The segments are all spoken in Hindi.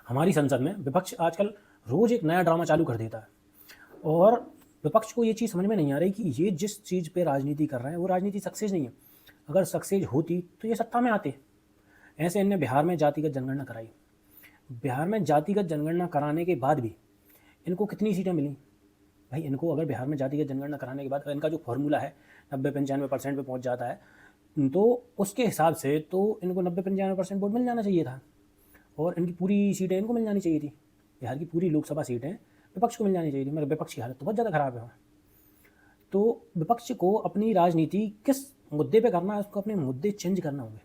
हमारी संसद में विपक्ष आजकल रोज़ एक नया ड्रामा चालू कर देता है और विपक्ष को ये चीज़ समझ में नहीं आ रही कि ये जिस चीज़ पे राजनीति कर रहे हैं वो राजनीति सक्सेस नहीं है। अगर सक्सेस होती तो ये सत्ता में आते। ऐसे इनने बिहार में जातिगत जनगणना कराई। बिहार में जातिगत जनगणना कराने के बाद भी इनको कितनी सीटें मिली? भाई इनको अगर बिहार में जातिगत जनगणना कराने के बाद इनका जो फॉर्मूला है 90-95% पे पहुंच जाता है, तो उसके हिसाब से तो इनको 90-95% वोट मिल जाना चाहिए था और इनकी पूरी सीटें इनको मिल जानी चाहिए थी। बिहार की पूरी लोकसभा सीटें विपक्ष को मिल जानी चाहिए थी, मगर विपक्ष की हालत तो बहुत ज़्यादा ख़राब है। तो विपक्ष को अपनी राजनीति किस मुद्दे पे करना है, उसको अपने मुद्दे चेंज करना होंगे।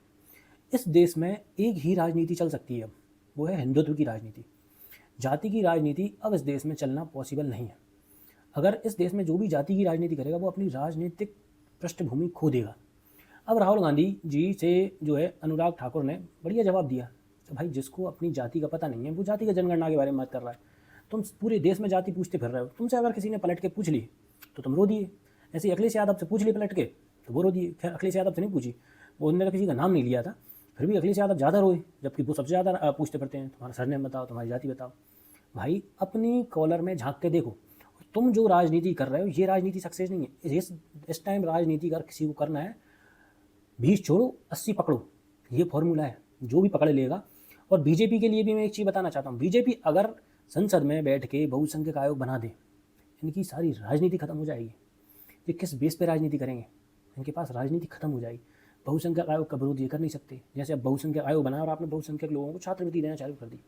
इस देश में एक ही राजनीति चल सकती है अब, वो है हिंदुत्व की राजनीति। जाति की राजनीति अब इस देश में चलना पॉसिबल नहीं है। अगर इस देश में जो भी जाति की राजनीति करेगा वो अपनी राजनीतिक पृष्ठभूमि खो देगा। अब राहुल गांधी जी से जो है अनुराग ठाकुर ने बढ़िया जवाब दिया कि भाई जिसको अपनी जाति का पता नहीं है वो जाति का जनगणना के बारे में बात कर रहा है। तुम पूरे देश में जाति पूछते फिर रहे हो। तुमसे अगर किसी ने पलट के पूछ ली तो तुम रो दिए। ऐसे ही अखिलेश यादव से पूछ ली पलट के तो वो रो दिए। खैर अखिलेश यादव से नहीं पूछी, वो उन्होंने किसी का नाम नहीं लिया था, फिर भी अखिलेश यादव ज़्यादा रोए, जबकि वो सबसे ज़्यादा पूछते पड़ते हैं तुम्हारा सरनेम बताओ, तुम्हारी जाति बताओ। भाई अपनी कॉलर में झांक के देखो। तुम जो राजनीति कर रहे हो ये राजनीति सक्सेस नहीं है। इस टाइम राजनीति अगर किसी को करना है 20 छोड़ो 80 पकड़ो, ये फॉर्मूला है, जो भी पकड़ लेगा। और बीजेपी के लिए भी मैं एक चीज़ बताना चाहता हूँ, बीजेपी अगर संसद में बैठ के बहुसंख्यक आयोग बना दे, इनकी सारी राजनीति खत्म हो जाएगी। ये किस बेस पे राजनीति करेंगे? इनके पास राजनीति खत्म हो जाएगी। बहुसंख्यक आयोग का विरोध ये कर नहीं सकते। जैसे अब बहुसंख्यक आयोग बना और आपने बहुसंख्यक लोगों को छात्रवृत्ति देना चालू कर दी,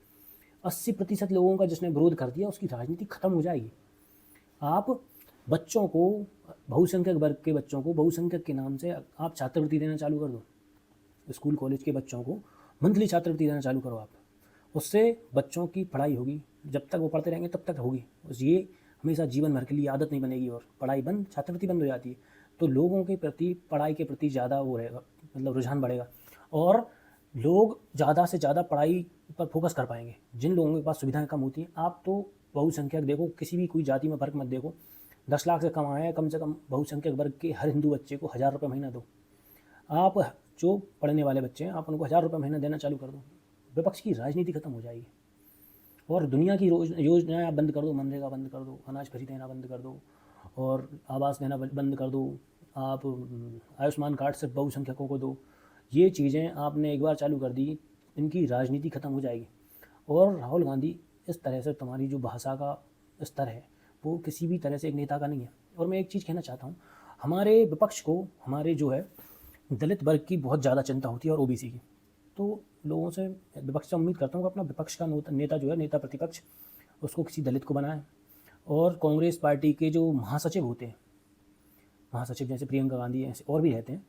80% लोगों का जिसने विरोध कर दिया उसकी राजनीति खत्म हो जाएगी। आप बच्चों को, बहुसंख्यक वर्ग के बच्चों को बहुसंख्यक के नाम से आप छात्रवृत्ति देना चालू कर दो। स्कूल कॉलेज के बच्चों को मंथली छात्रवृत्ति देना चालू करो आप। उससे बच्चों की पढ़ाई होगी, जब तक वो पढ़ते रहेंगे तब तक होगी। बस ये हमेशा जीवन भर के लिए आदत नहीं बनेगी और पढ़ाई बंद, छात्रवृत्ति बंद हो जाती है तो लोगों के प्रति, पढ़ाई के प्रति ज़्यादा वो रहेगा, मतलब रुझान बढ़ेगा और लोग ज़्यादा से ज़्यादा पढ़ाई पर फोकस कर पाएंगे। जिन लोगों के पास सुविधाएं कम होती हैं, आप तो बहुसंख्यक देखो, किसी भी कोई जाति में फर्क मत देखो, 10 लाख से कम आए, कम से कम बहुसंख्यक वर्ग के हर हिंदू बच्चे को 1000 रुपये महीना दो। आप जो पढ़ने वाले बच्चे हैं आप उनको 1000 रुपये महीना देना चालू कर दो। विपक्ष की राजनीति खत्म हो जाएगी और दुनिया की योजनाएं आप बंद कर दो, मनरेगा बंद कर दो, अनाज फ्री देना बंद कर दो और आवास देना बंद कर दो। आप आयुष्मान कार्ड सिर्फ बहुसंख्यकों को दो। ये चीज़ें आपने एक बार चालू कर दी, इनकी राजनीति खत्म हो जाएगी। और राहुल गांधी, इस तरह से तुम्हारी जो भाषा का स्तर है वो किसी भी तरह से एक नेता का नहीं है। और मैं एक चीज़ कहना चाहता हूँ, हमारे विपक्ष को, हमारे जो है दलित वर्ग की बहुत ज़्यादा चिंता होती है और ओबीसी की। तो लोगों से, विपक्ष से उम्मीद करता हूँ कि अपना विपक्ष का नेता जो है, नेता प्रतिपक्ष, उसको किसी दलित को बनाए। और कांग्रेस पार्टी के जो महासचिव होते हैं, महासचिव जैसे प्रियंका गांधी ऐसे और भी रहते हैं,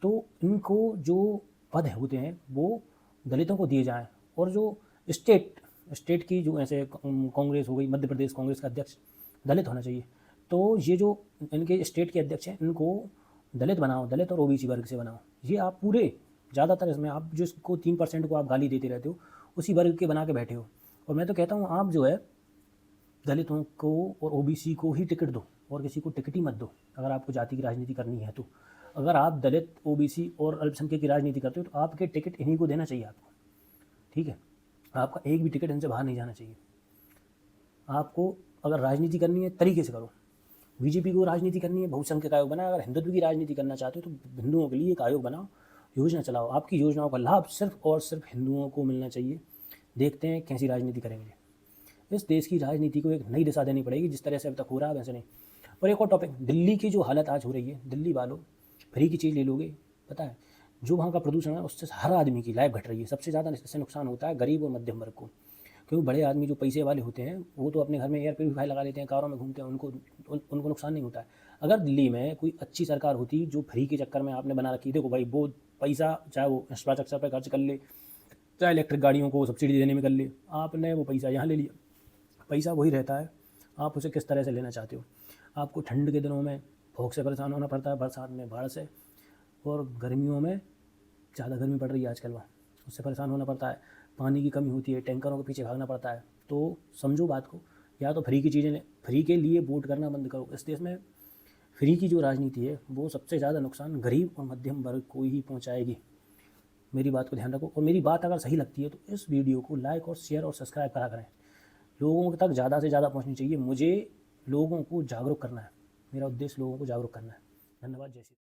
तो इनको जो पद होते हैं वो दलितों को दिए जाएँ। और जो स्टेट की जो ऐसे कांग्रेस हो गई, मध्य प्रदेश कांग्रेस का अध्यक्ष दलित होना चाहिए। तो ये जो इनके स्टेट के अध्यक्ष हैं इनको दलित बनाओ, दलित और ओबीसी वर्ग से बनाओ। ये आप पूरे ज़्यादातर इसमें आप जिसको 3% को आप गाली देते रहते हो उसी वर्ग के बना के बैठे हो। और मैं तो कहता हूँ आप जो है दलितों को और ओबीसी को ही टिकट दो और किसी को टिकट ही मत दो अगर आपको जाति की राजनीति करनी है। तो अगर आप दलित, ओबीसी और अल्पसंख्यक की राजनीति करते हो तो आपके टिकट इन्हीं को देना चाहिए आपको, ठीक है? आपका एक भी टिकट इनसे बाहर नहीं जाना चाहिए। आपको अगर राजनीति करनी है तरीके से करो। बीजेपी को राजनीति करनी है, बहुसंख्यक आयोग बनाओ। अगर हिंदुत्व की राजनीति करना चाहते हो तो हिंदुओं के लिए एक आयोग बनाओ, योजना चलाओ। आपकी योजनाओं का लाभ सिर्फ और सिर्फ हिंदुओं को मिलना चाहिए। देखते हैं कैसी राजनीति करेंगे। इस देश की राजनीति को एक नई दिशा देनी पड़ेगी, जिस तरह से अब तक हो रहा है वैसे नहीं। और एक और टॉपिक, दिल्ली की जो हालत आज हो रही है, दिल्ली वालों फ्री की चीज़ ले लोगे, पता है जो वहाँ का प्रदूषण है उससे हर आदमी की लाइफ घट रही है। सबसे ज़्यादा इससे नुकसान होता है गरीब और मध्यम वर्ग को, क्योंकि बड़े आदमी जो पैसे वाले होते हैं वो तो अपने घर में एयर प्यूरीफायर लगा लेते हैं, कारों में घूमते हैं, उनको नुकसान नहीं होता है। अगर दिल्ली में कोई अच्छी सरकार होती जो फ्री के चक्कर में आपने बना रखी, देखो भाई वो पैसा चाहे वो इंफ्रास्ट्रक्चर पर खर्च कर ले, चाहे इलेक्ट्रिक गाड़ियों को सब्सिडी देने में कर ले, आपने वो पैसा यहाँ ले लिया, पैसा वही रहता है, आप उसे किस तरह से लेना चाहते हो। आपको ठंड के दिनों में भूख से परेशान होना पड़ता है, बरसात में बाढ़ से, और गर्मियों में ज़्यादा गर्मी पड़ रही है आजकल, वहाँ उससे परेशान होना पड़ता है। पानी की कमी होती है, टैंकरों के पीछे भागना पड़ता है। तो समझो बात को, या तो फ्री की चीज़ें लें, फ्री के लिए वोट करना बंद करो। इस देश में फ्री की जो राजनीति है वो सबसे ज़्यादा नुकसान गरीब और मध्यम वर्ग को ही पहुँचाएगी। मेरी बात को ध्यान रखो, और मेरी बात अगर सही लगती है तो इस वीडियो को लाइक और शेयर और सब्सक्राइब करा करें। लोगों तक ज़्यादा से ज़्यादा पहुँचनी चाहिए। मुझे लोगों को जागरूक करना है, मेरा उद्देश्य लोगों को जागरूक करना है। धन्यवाद। जय श्री राम।